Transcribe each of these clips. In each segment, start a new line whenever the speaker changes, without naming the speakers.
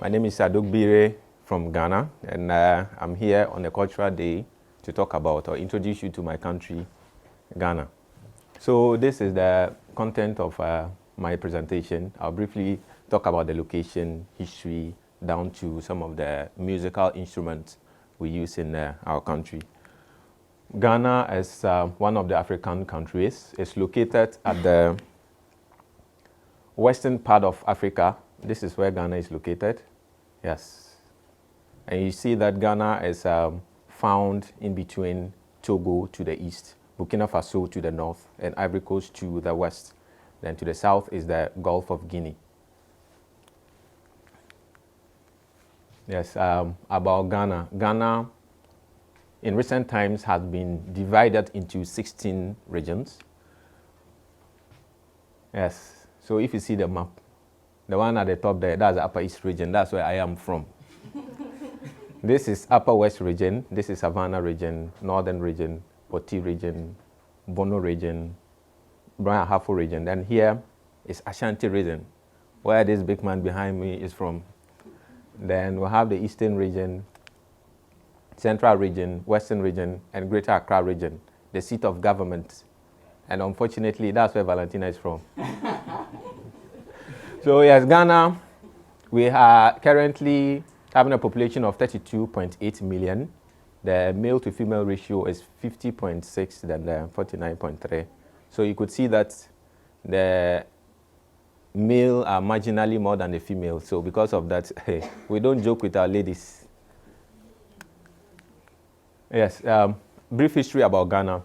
My name is Adugbire from Ghana, and I'm here on a cultural day to talk about or introduce you to my country, Ghana. So this is the content of my presentation. I'll briefly talk about the location, history, down to some of the musical instruments we use in our country. Ghana is one of the African countries. It's located at the western part of Africa. This is where Ghana is located. Yes. And you see that Ghana is found in between Togo to the east, Burkina Faso to the north, and Ivory Coast to the west. Then to the south is the Gulf of Guinea. Yes, about Ghana. Ghana, in recent times, has been divided into 16 regions. Yes, so if you see the map, the one at the top there, that's the Upper East region. That's where I am from. This is Upper West region. This is Savannah region, Northern region, Poti region, Bono region, Brian Ahafo region. Then here is Ashanti region, where this big man behind me is from. Then we have the Eastern region, Central region, Western region, and Greater Accra region, the seat of government. And unfortunately, that's where Valentina is from. So yes, Ghana, we are currently having a population of 32.8 million. The male to female ratio is 50.6, then the 49.3. So you could see that the male are marginally more than the female. So because of that, we don't joke with our ladies. Yes, brief history about Ghana.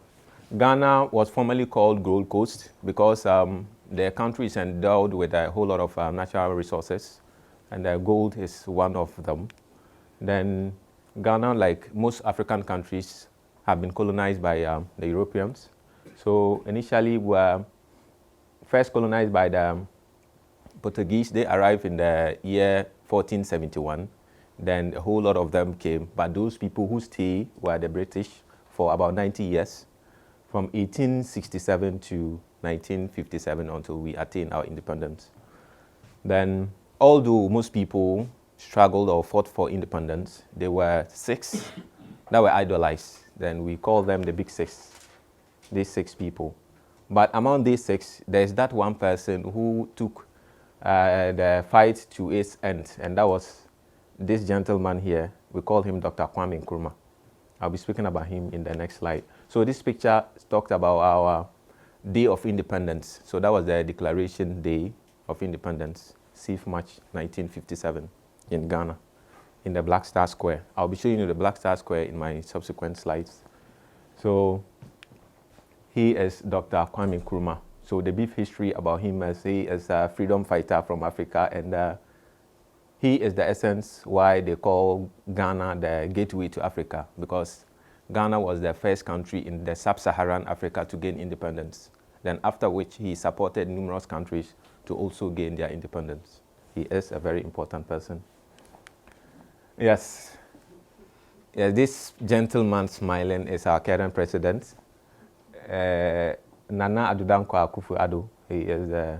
Ghana was formerly called Gold Coast because the country is endowed with a whole lot of natural resources, and gold is one of them. Then Ghana, like most African countries, have been colonized by the Europeans. So initially we were first colonized by the Portuguese. They arrived in the year 1471. Then a whole lot of them came, but those people who stayed were the British for about 90 years, from 1867 to 1957 until we attained our independence. Then, although most people struggled or fought for independence, there were six that were idolized. Then we call them the Big Six, these six people. But among these six, there's that one person who took the fight to its end, and that was this gentleman here. We call him Dr. Kwame Nkrumah. I'll be speaking about him in the next slide. So this picture talked about our Day of Independence. So that was the Declaration Day of Independence, 6th March 1957 in Ghana, in the Black Star Square. I'll be showing you the Black Star Square in my subsequent slides. So he is Dr. Kwame Nkrumah. So the brief history about him is he is a freedom fighter from Africa, and he is the essence why they call Ghana the gateway to Africa, because Ghana was the first country in the sub-Saharan Africa to gain independence. Then after which he supported numerous countries to also gain their independence. He is a very important person. Yes. Yeah, this gentleman smiling is our current president, Nana Addo Akufo-Addo. He is the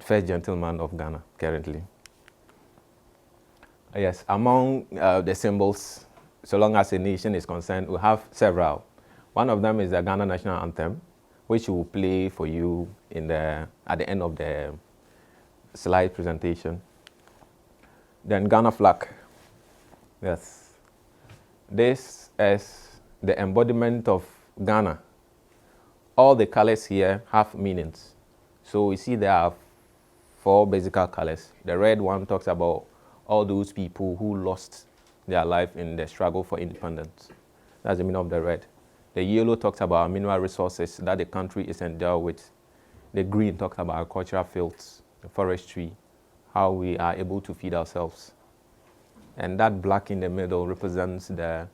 first gentleman of Ghana currently. Yes, among the symbols, so long as a nation is concerned, we have several. One of them is the Ghana National Anthem, which we will play for you at the end of the slide presentation. Then Ghana flag. Yes. This is the embodiment of Ghana. All the colors here have meanings. So we see there are four basic colors. The red one talks about all those people who lost their life in the struggle for independence. That's the meaning of the red. The yellow talks about mineral resources that the country is endowed with. The green talks about agricultural fields, the forestry, how we are able to feed ourselves. And that black in the middle represents the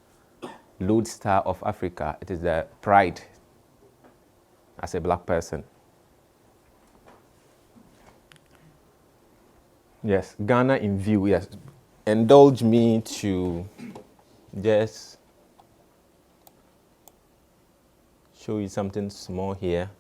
lodestar of Africa. It is the pride as a black person. Yes, Ghana in view, yes. Indulge me to just show you something small here.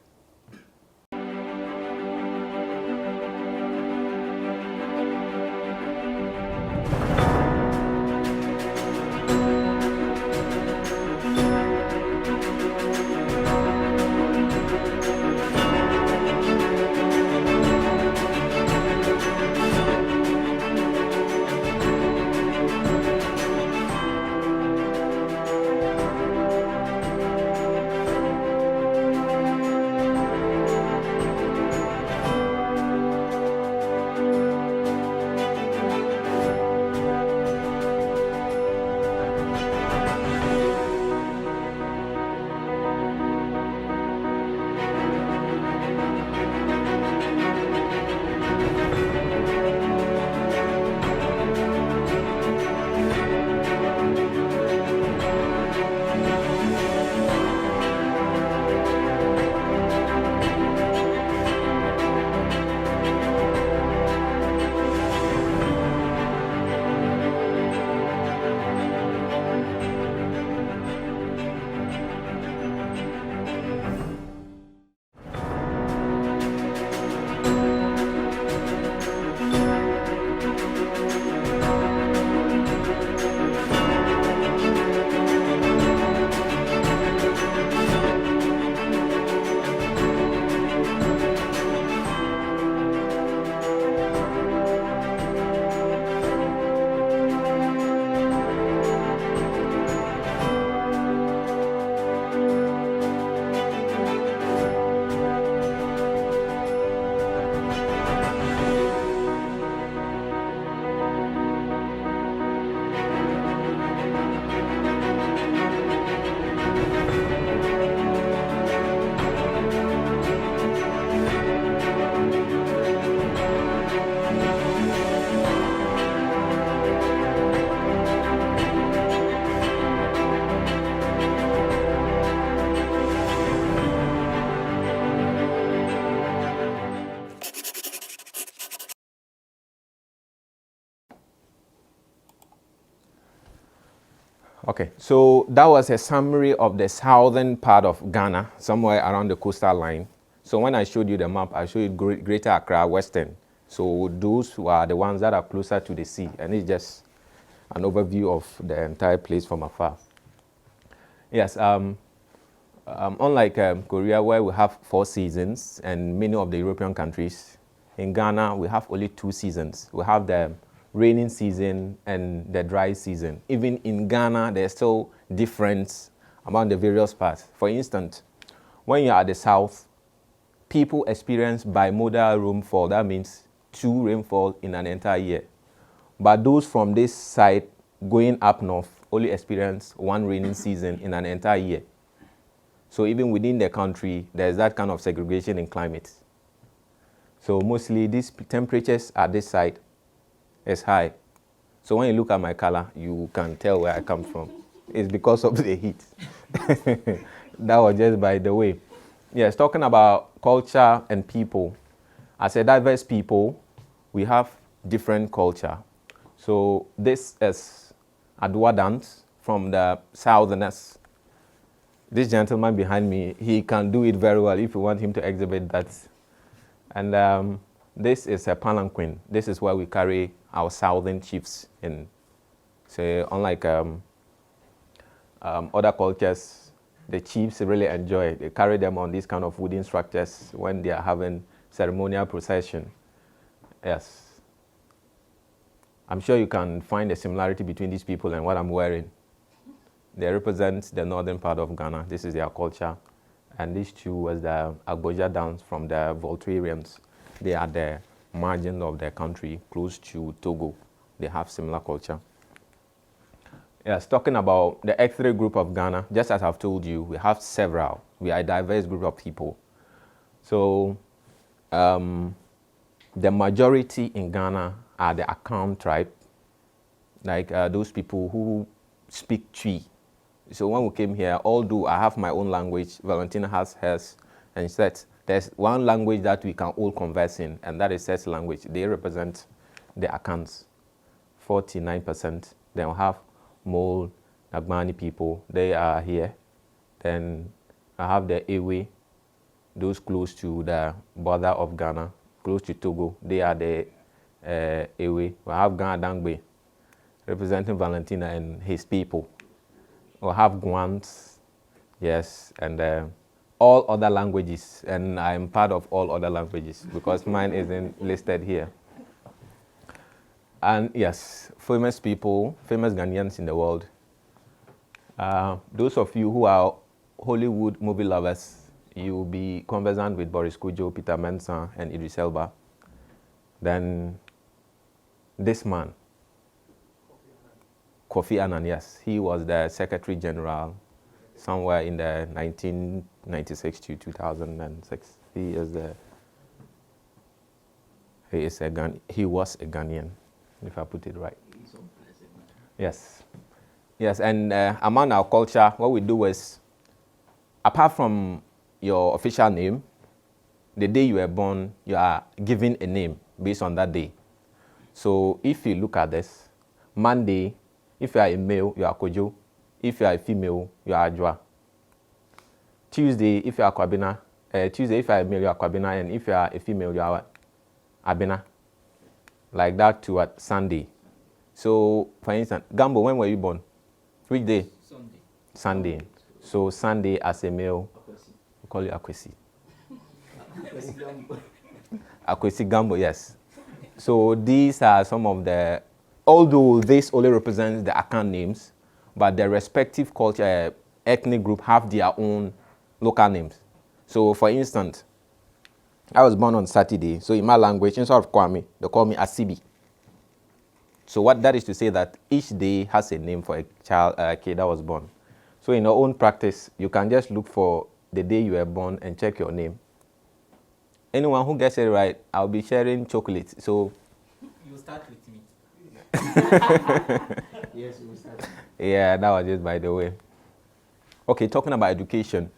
Okay, so that was a summary of the southern part of Ghana, somewhere around the coastal line. So when I showed you the map, I showed you Greater Accra, Western. So those who are the ones that are closer to the sea, and it's just an overview of the entire place from afar. Yes, unlike Korea, where we have 4 seasons, and many of the European countries, in Ghana, we have only 2 seasons. We have the raining season and the dry season. Even in Ghana, there's still difference among the various parts. For instance, when you're at the south, people experience bimodal rainfall. That means 2 rainfall in an entire year. But those from this side going up north only experience 1 raining season in an entire year. So even within the country, there's that kind of segregation in climate. So mostly these temperatures at this side is high. So when you look at my color, you can tell where I come from. It's because of the heat. That was just by the way. Yes, talking about culture and people. As a diverse people, we have different culture. So this is Adwa dance from the southerners. This gentleman behind me, he can do it very well if you want him to exhibit that. And this is a palanquin. This is where we carry our southern chiefs in. So unlike other cultures, the chiefs really enjoy it. They carry them on these kind of wooden structures when they are having ceremonial procession. Yes. I'm sure you can find a similarity between these people and what I'm wearing. They represent the northern part of Ghana. This is their culture. And these 2 was the Agboja dance from the Voltarians. They are the margin of the country, close to Togo. They have similar culture. Yes, talking about the ethnic group of Ghana, just as I've told you, we have several. We are a diverse group of people. So the majority in Ghana are the Akan tribe, like those people who speak Twi. So when we came here, although I have my own language, Valentina has hers, and she said there's one language that we can all converse in, and that is Set's language. They represent the Akans, 49%. Then we have Mole, Nagbani people, they are here. Then I have the Ewe, those close to the border of Ghana, close to Togo, they are the Ewe. We have Ghana Dangbe, representing Valentina and his people. We have Guans, yes, and all other languages, and I'm part of all other languages because mine isn't listed here. And yes, famous people, famous Ghanaians in the world. Those of you who are Hollywood movie lovers, you will be conversant with Boris Kodjoe, Peter Mensah, and Idris Elba. Then this man, Kofi Annan, yes, he was the Secretary General somewhere in the 1996 to 2006. He was a Ghanaian, if I put it right. Yes, yes, and among our culture, what we do is, apart from your official name, the day you were born, you are given a name based on that day. So if you look at this, Monday, if you are a male, you are Kojo. If you are a female, you are Ajwa. Tuesday, if you are Kwabena, Tuesday, if you are a male, you are Kwabena, and if you are a female, you are Abena. Like that to Sunday. So, for instance, Gambo, when were you born? Which day?
Sunday.
Sunday. So Sunday as a male, we call you Akwesi. Akwesi Gambo, yes. So these are some of the, although this only represents the Akan names, but the respective culture, ethnic group have their own local names. So for instance, I was born on Saturday, so in my language, instead of Kwame, they call me Asibi. So what that is to say that each day has a name for a child, a kid that was born. So in your own practice, you can just look for the day you were born and check your name. Anyone who gets it right, I'll be sharing chocolate. So
You start with me.
Yes, we will start.
yeah, that was just by the way. Okay, talking about education.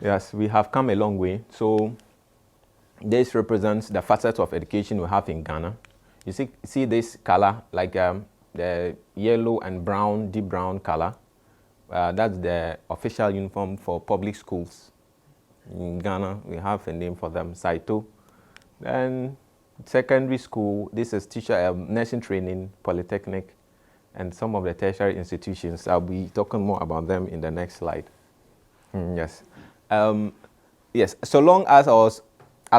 Yes, we have come a long way. So this represents the facets of education we have in Ghana. You see this color, like the yellow and brown, deep brown color. That's the official uniform for public schools. In Ghana, we have a name for them, Saito. Then secondary school, this is teacher, nursing training, polytechnic, and some of the tertiary institutions. I'll be talking more about them in the next slide. Yes. Yes, so long as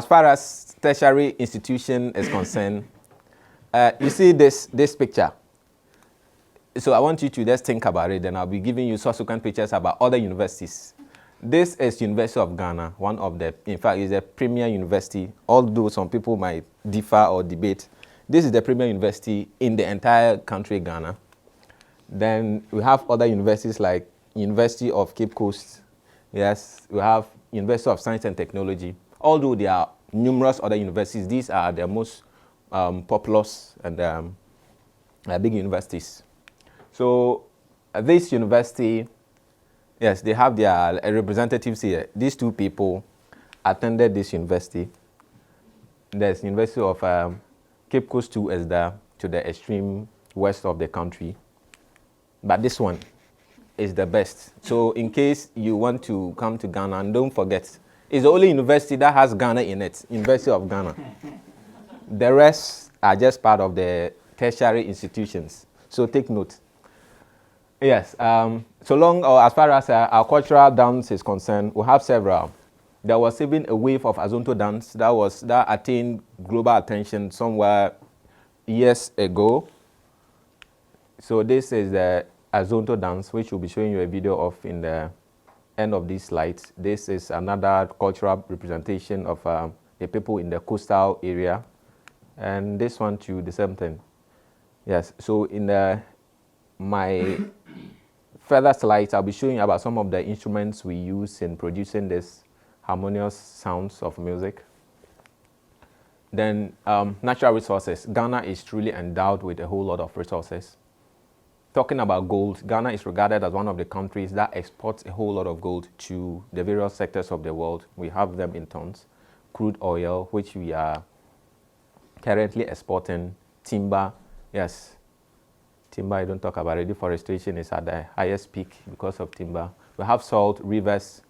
far as tertiary institution is concerned, you see this picture. So I want you to just think about it, then I'll be giving you subsequent pictures about other universities. This is University of Ghana, one of the, in fact, is a premier university, although some people might differ or debate. This is the premier university in the entire country, Ghana. Then we have other universities like University of Cape Coast. Yes, we have University of Science and Technology. Although there are numerous other universities, these are the most populous and big universities. So this university, yes, they have their representatives here. These two people attended this university. There's University of Cape Coast 2 is there to the extreme west of the country. But this one is the best. So in case you want to come to Ghana, and don't forget, it's the only university that has Ghana in it, University of Ghana. The rest are just part of the tertiary institutions. So take note. Yes, so long as far as our cultural dance is concerned, we have several. There was even a wave of Azonto dance that attained global attention somewhere years ago. So this is the Azonto dance, which we'll be showing you a video of in the end of these slides. This is another cultural representation of the people in the coastal area. And this one too, the same thing. Yes, so in my further slides, I'll be showing you about some of the instruments we use in producing this harmonious sounds of music. Then natural resources. Ghana is truly endowed with a whole lot of resources. Talking about gold, Ghana is regarded as one of the countries that exports a whole lot of gold to the various sectors of the world. We have them in tons. Crude oil, which we are currently exporting. Timber, yes. Timber, I don't talk about it. Deforestation is at the highest peak because of timber. We have salt, rivers,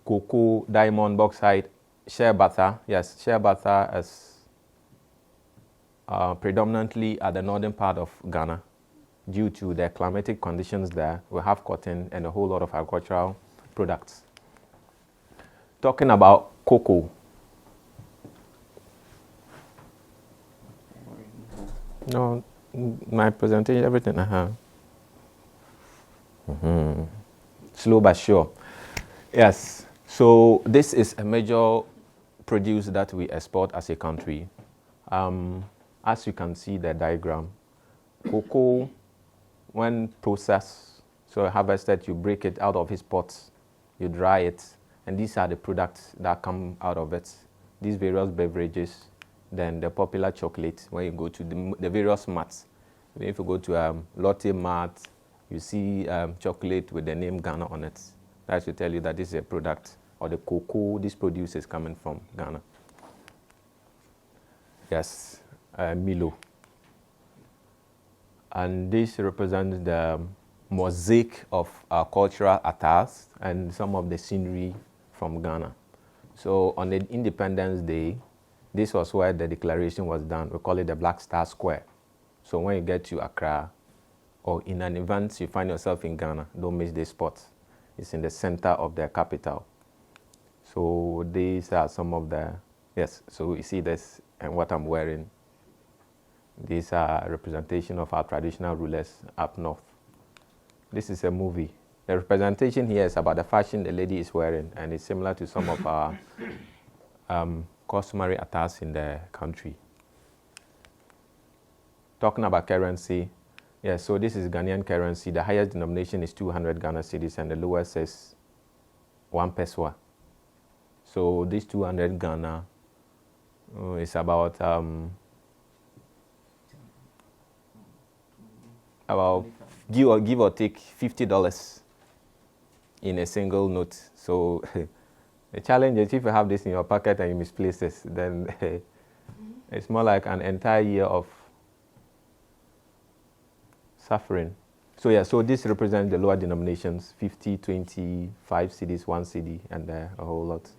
cocoa, diamond, bauxite, shea butter. Yes, shea butter is predominantly at the northern part of Ghana. Due to the climatic conditions there, we have cotton and a whole lot of agricultural products. Talking about cocoa. No, my presentation, everything, Slow but sure. Yes, so this is a major produce that we export as a country. As you can see the diagram, cocoa, when processed, so harvested, you break it out of its pods, you dry it, and these are the products that come out of it. These various beverages, then the popular chocolate, when you go to the various marts. If you go to Lotte Mart, you see chocolate with the name Ghana on it. That should tell you that this is a product, or the cocoa this produce is coming from Ghana. Yes, Milo. And this represents the mosaic of our cultural attires and some of the scenery from Ghana. So on the Independence Day, this was where the declaration was done. We call it the Black Star Square. So when you get to Accra, or in an event you find yourself in Ghana, don't miss this spot. It's in the center of the capital. So these are some of the, yes, so you see this and what I'm wearing. These are representation of our traditional rulers up north. This is a movie. The representation here is about the fashion the lady is wearing, and it's similar to some of our customary attires in the country. Talking about currency, yeah, so this is Ghanaian currency. The highest denomination is 200 Ghana cedis, and the lowest is 1 peso. So this 200 Ghana is about give or take $50 in a single note. So the challenge is if you have this in your pocket and you misplace this, then it's more like an entire year of Suffering. So yeah, so this represents the lower denominations, 50, 20, 5 cedis, 1 cedi, and a whole lot.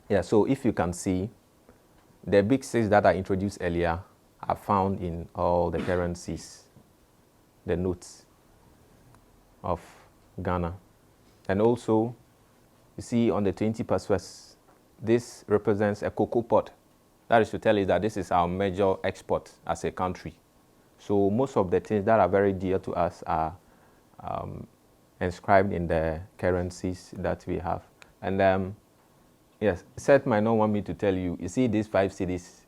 Yeah, so if you can see, the big six that I introduced earlier are found in all the currencies, the notes of Ghana. And also, you see on the 20 pesos, this represents a cocoa pod. That is to tell you that this is our major export as a country. So most of the things that are very dear to us are inscribed in the currencies that we have. And yes, Seth might not want me to tell you, you see these 5 cities,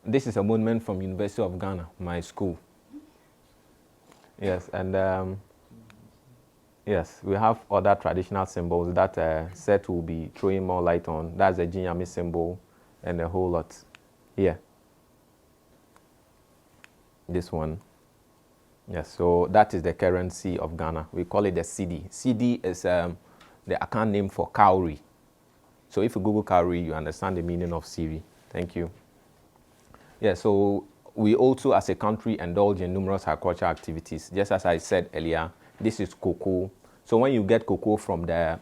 this is a monument from University of Ghana, my school. Yes, and yes, we have other traditional symbols that Seth will be throwing more light on. That's the Jinyami symbol and a whole lot. Here. This one. Yes, so that is the currency of Ghana. We call it the cedi. Cedi is the account name for cowrie. So if you Google cowrie, you understand the meaning of cedi. Thank you. Yeah, so we also as a country indulge in numerous agricultural activities. Just as I said earlier, this is cocoa. So when you get cocoa from the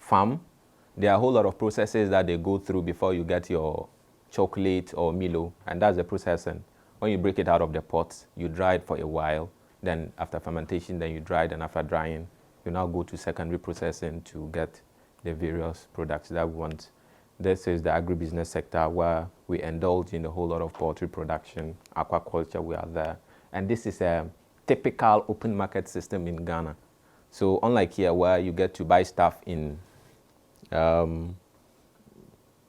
farm, there are a whole lot of processes that they go through before you get your chocolate or Milo, and that's the processing. When you break it out of the pot, you dry it for a while. Then after fermentation, then you dry it, and after drying, you now go to secondary processing to get the various products that we want. This is the agribusiness sector where we indulge in a whole lot of poultry production, aquaculture, we are there. And this is a typical open market system in Ghana. So unlike here where you get to buy stuff in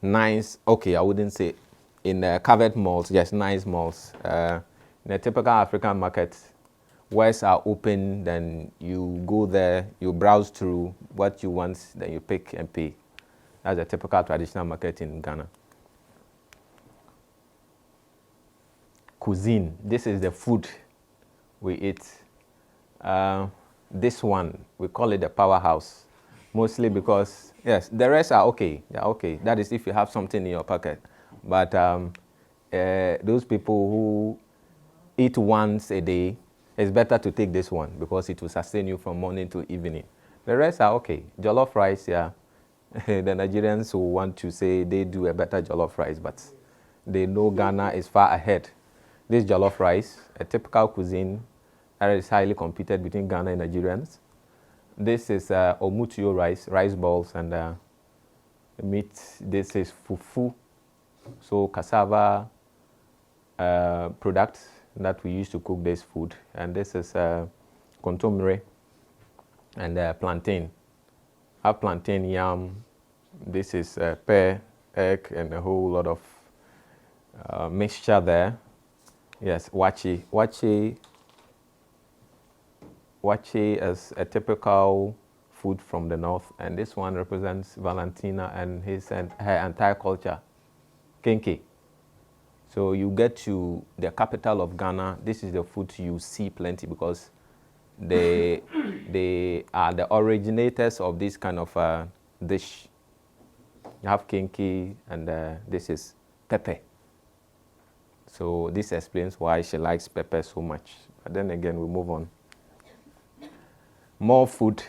nice, okay, I wouldn't say in covered malls, yes, nice malls. In a typical African market, wares are open, then you go there, you browse through what you want, then you pick and pay. That's a typical traditional market in Ghana. Cuisine, this is the food we eat. This one, we call it the powerhouse, mostly because, yes, the rest are okay, they're okay. That is if you have something in your pocket. But those people who eat once a day, it's better to take this one because it will sustain you from morning to evening. The rest are okay. Jollof rice, yeah. The Nigerians who want to say they do a better jollof rice, but they know Ghana is far ahead. This jollof rice, a typical cuisine that is highly competed between Ghana and Nigerians. This is omutuo rice, rice balls, and meat. This is fufu. So cassava products that we use to cook this food. And this is kontomire and plantain. Have plantain, yam. This is pear, egg, and a whole lot of mixture there. Yes, wachi. Wachi is a typical food from the north, and this one represents Valentina and her entire culture. Kenke. So you get to the capital of Ghana, this is the food you see plenty because they are the originators of this kind of dish. You have kenke and this is pepper. So this explains why she likes pepper so much. But then again, we move on. More food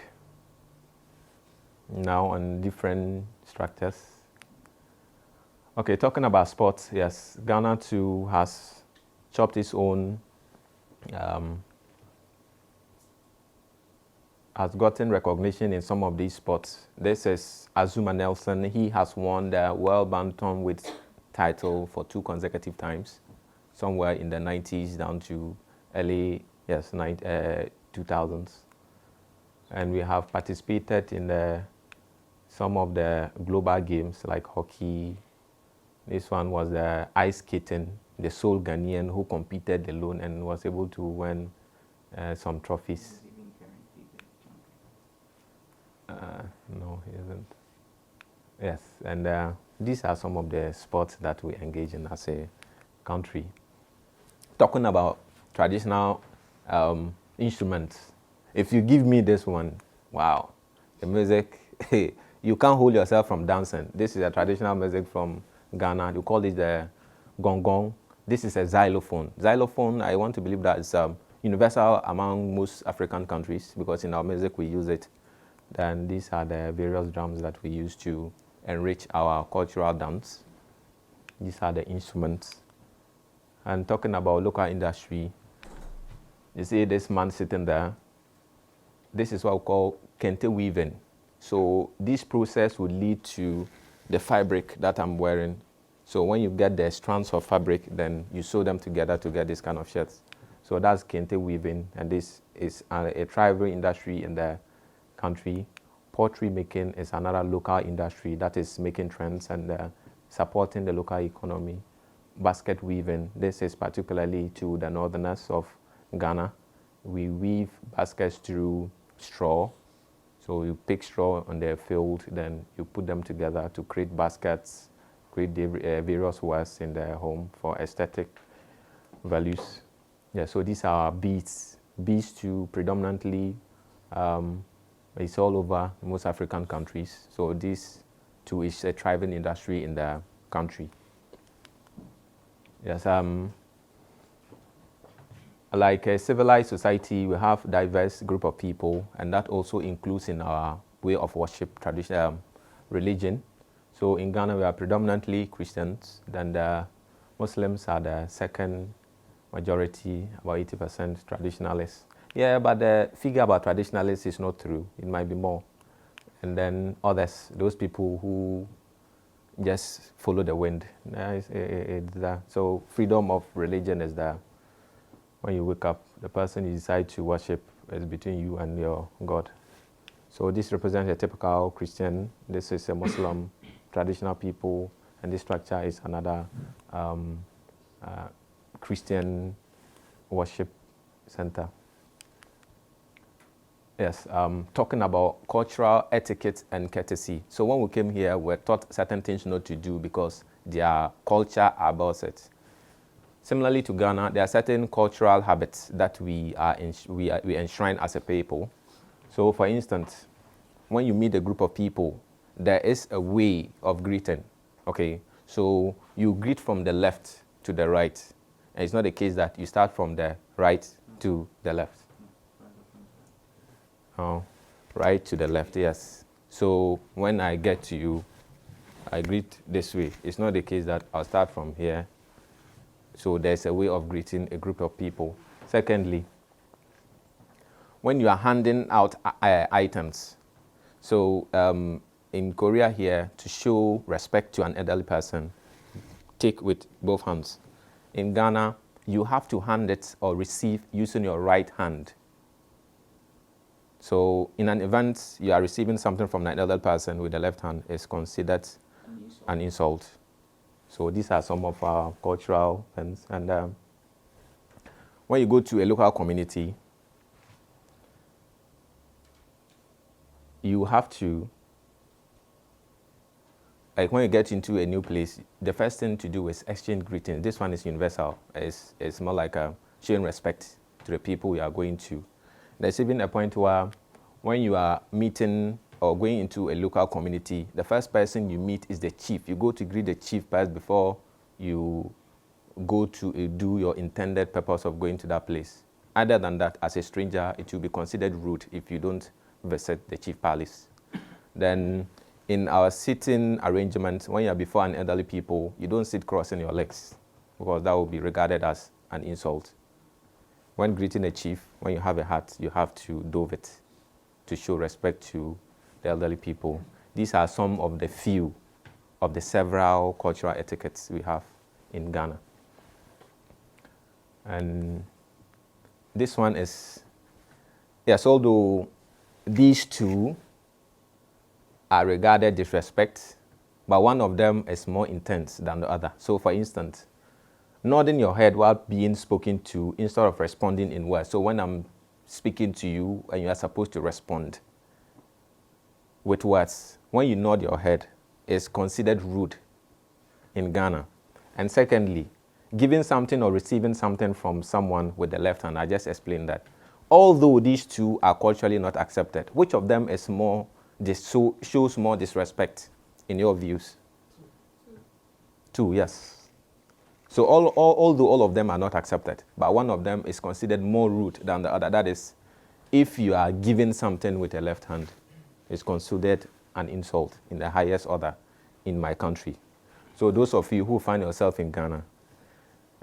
now on different structures. Okay, talking about sports, yes, Ghana too has chopped its own, has gotten recognition in some of these sports. This is Azuma Nelson. He has won the World Bantamweight title for 2 consecutive times, somewhere in the 90s down to early, yes, 2000s. And we have participated in some of the global games like hockey. This one was the ice skating, the sole Ghanaian who competed alone and was able to win some trophies. No, he isn't. Yes, and these are some of the sports that we engage in as a country. Talking about traditional instruments, if you give me this one, wow, the music, you can't hold yourself from dancing. This is a traditional music from Ghana. You call it the gong gong. This is a xylophone. Xylophone, I want to believe that it's universal among most African countries because in our music we use it. Then these are the various drums that we use to enrich our cultural dance. These are the instruments. And talking about local industry, you see this man sitting there. This is what we call kente weaving. So this process will lead to the fabric that I'm wearing. So when you get the strands of fabric, then you sew them together to get this kind of shirts. So that's kente weaving, and this is a thriving industry in the country. Pottery making is another local industry that is making trends and supporting the local economy. Basket weaving, this is particularly to the northerners of Ghana. We weave baskets through straw. So you pick straw on the field, then you put them together to create baskets, create various wares in the home for aesthetic values. Yeah, so these are beads. Beads too, predominantly, it's all over most African countries. So this too is a thriving industry in the country. Yes, like a civilized society, we have diverse group of people, and that also includes in our way of worship, tradition, religion. So in Ghana, we are predominantly Christians, then the Muslims are the second majority, about 80% traditionalists. Yeah, but the figure about traditionalists is not true. It might be more. And then others, those people who just follow the wind. It's there. So freedom of religion is there. When you wake up, the person you decide to worship is between you and your God. So this represents a typical Christian. This is a Muslim, traditional people, and this structure is another Christian worship center. Yes, talking about cultural etiquette and courtesy. So when we came here, we were taught certain things not to do because their culture about it. Similarly to Ghana, there are certain cultural habits that we enshrine as a people. So for instance, when you meet a group of people, there is a way of greeting, okay? So you greet from the left to the right. And it's not the case that you start from the right to the left. Oh, right to the left, yes. So when I get to you, I greet this way. It's not the case that I'll start from here. So there's a way of greeting a group of people. Secondly, when you are handing out items, so in Korea here, to show respect to an elderly person, take with both hands. In Ghana, you have to hand it or receive using your right hand. So in an event, you are receiving something from an elderly person with the left hand is considered an insult. So these are some of our cultural things. And when you go to a local community, you have to, like when you get into a new place, the first thing to do is exchange greetings. This one is universal. It's more like showing respect to the people you are going to. There's even a point where when you are meeting or going into a local community, the first person you meet is the chief. You go to greet the chief first before you go to do your intended purpose of going to that place. Other than that, as a stranger, it will be considered rude if you don't visit the chief palace. Then in our sitting arrangement, when you're before an elderly people, you don't sit crossing your legs because that will be regarded as an insult. When greeting a chief, when you have a hat, you have to dove it to show respect to the elderly people. These are some of the few of the several cultural etiquettes we have in Ghana. And this one is, yes, although these two are regarded disrespect, but one of them is more intense than the other. So for instance, nodding your head while being spoken to instead of responding in words. So when I'm speaking to you and you are supposed to respond with words, when you nod your head, it's considered rude in Ghana. And secondly, giving something or receiving something from someone with the left hand, I just explained that. Although these two are culturally not accepted, which of them is more, shows more disrespect in your views? Two, yes. So although all of them are not accepted, but one of them is considered more rude than the other. That is, if you are giving something with a left hand, it's considered an insult in the highest order in my country. So those of you who find yourself in Ghana,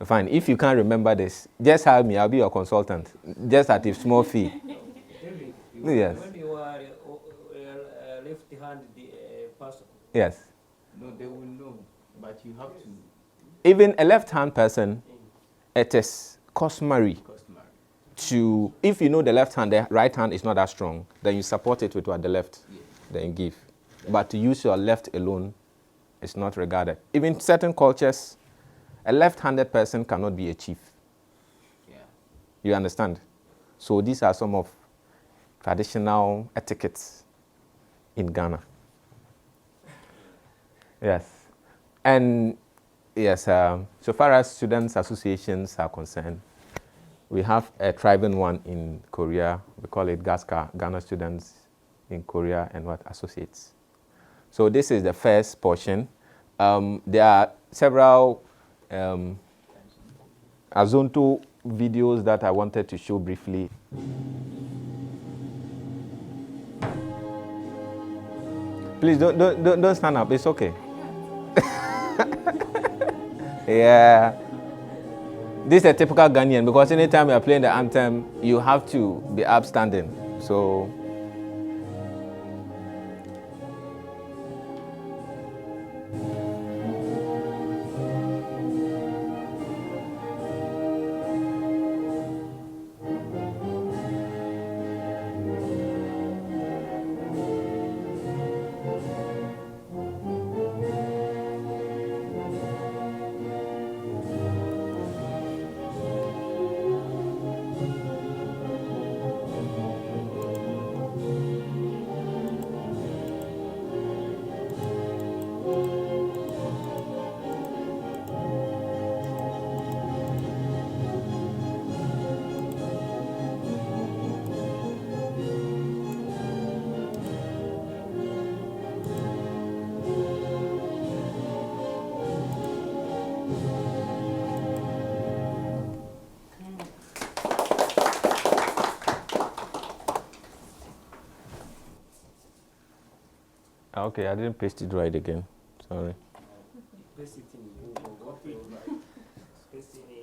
fine, if you can't remember this, just hire me, I'll be your consultant, just at a small fee. Yes.
When you are left-hand person.
Yes.
No, they will know, but you have to.
Even a left-hand person, it is customary to, if you know the left hand, the right hand is not that strong, then you support it with what the left, then give. But to use your left alone is not regarded. Even certain cultures, a left-handed person cannot be a chief.
Yeah.
You understand? So these are some of traditional etiquettes in Ghana. Yes. And yes, so far as students' associations are concerned, we have a thriving one in Korea. We call it GASCA, Ghana Students in Korea and what associates. So this is the first portion. There are several Azonto videos that I wanted to show briefly. Please don't stand up. It's okay. Yeah. This is a typical Ghanaian because anytime you are playing the anthem, you have to be upstanding. So. Okay, I didn't paste it right again. Sorry.
Paste it in Google. Paste it in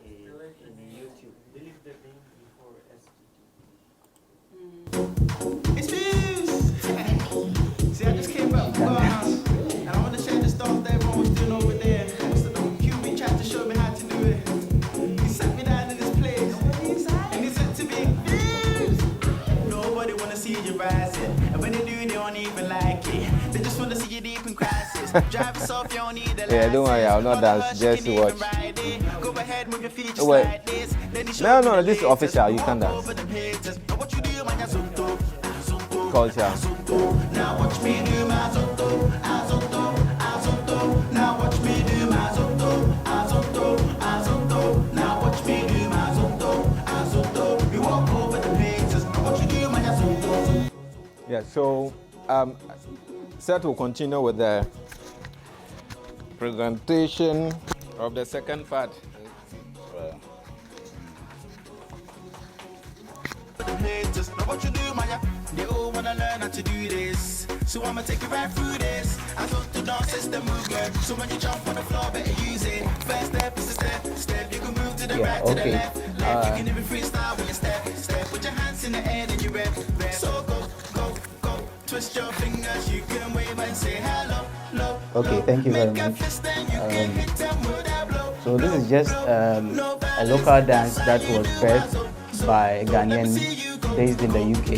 YouTube. Delete the link before STT.
It's news! See, I just came back from Ghana, and I want to share the stuff that everyone was doing over there. Mr. Don Cuban tried to show me how to do it. He sat me down in this place, and he said to me, "News! Nobody want to see you rising, and when they do, they don't even like it. They just want to see you deep in crisis. Drive yourself, you don't need a license.
Yeah, don't worry, I'll not dance, just watch.
Go ahead, move your feet just
Wait.
like this. Then he showed
No,
me
no,
the
this is
latest.
official, you can dance.
Over the pages. Now what you do, man, you're Zonto.
Culture.
Now watch me do my Zonto, Azonto, Azonto. Now watch me do my Zonto, Azonto, Azonto. Now watch me do my Zonto, Azonto. We walk over the pages. Now what you do, man, you're Zonto.
Yeah, so Seth will continue with the presentation of the second part.
The pages. Now what you do, man, they all wanna learn how to do this. So I'ma take you right through this. I thought the dance is the movement. So when you jump on the floor, better use it. First step is a step. You can move to the right, to the left. You can even freestyle when you step. With your hands in the air, then you rep. So go. Twist your fingers, you can wave and say hello.
Okay, thank you very much. So this is just a local dance that was birthed by a Ghanaian based in the UK.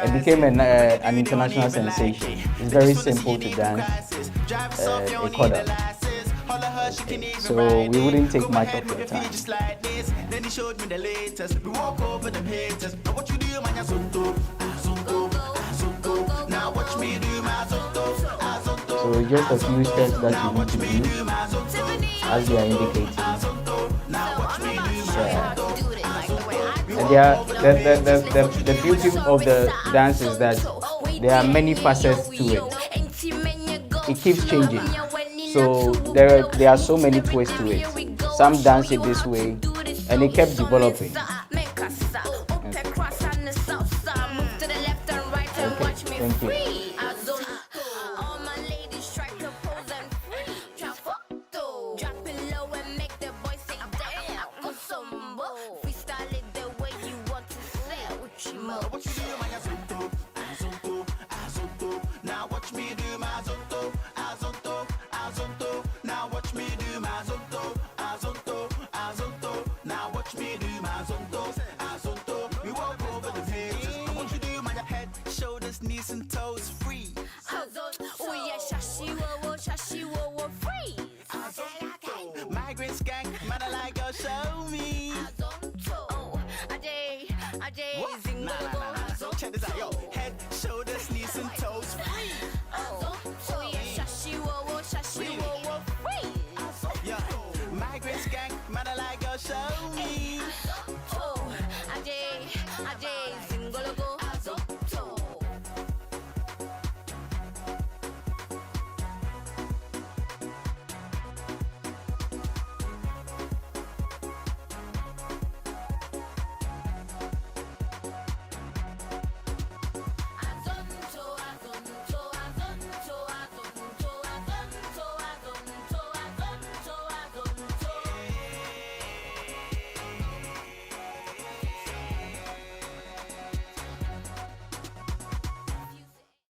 It became an international sensation. It's very simple to dance, a corner. So we wouldn't take much of your time.
Then he showed me the latest. We walk over the haters. Now what you do, man, you're Zonto. Now watch me do my Zonto.
So just a few steps that you need to do as they are indicating. And the beauty of the dance is that there are many facets to it. It keeps changing. So there are so many twists to it. Some dance it this way, and it kept developing. Thank you.
Now watch me do my zonto.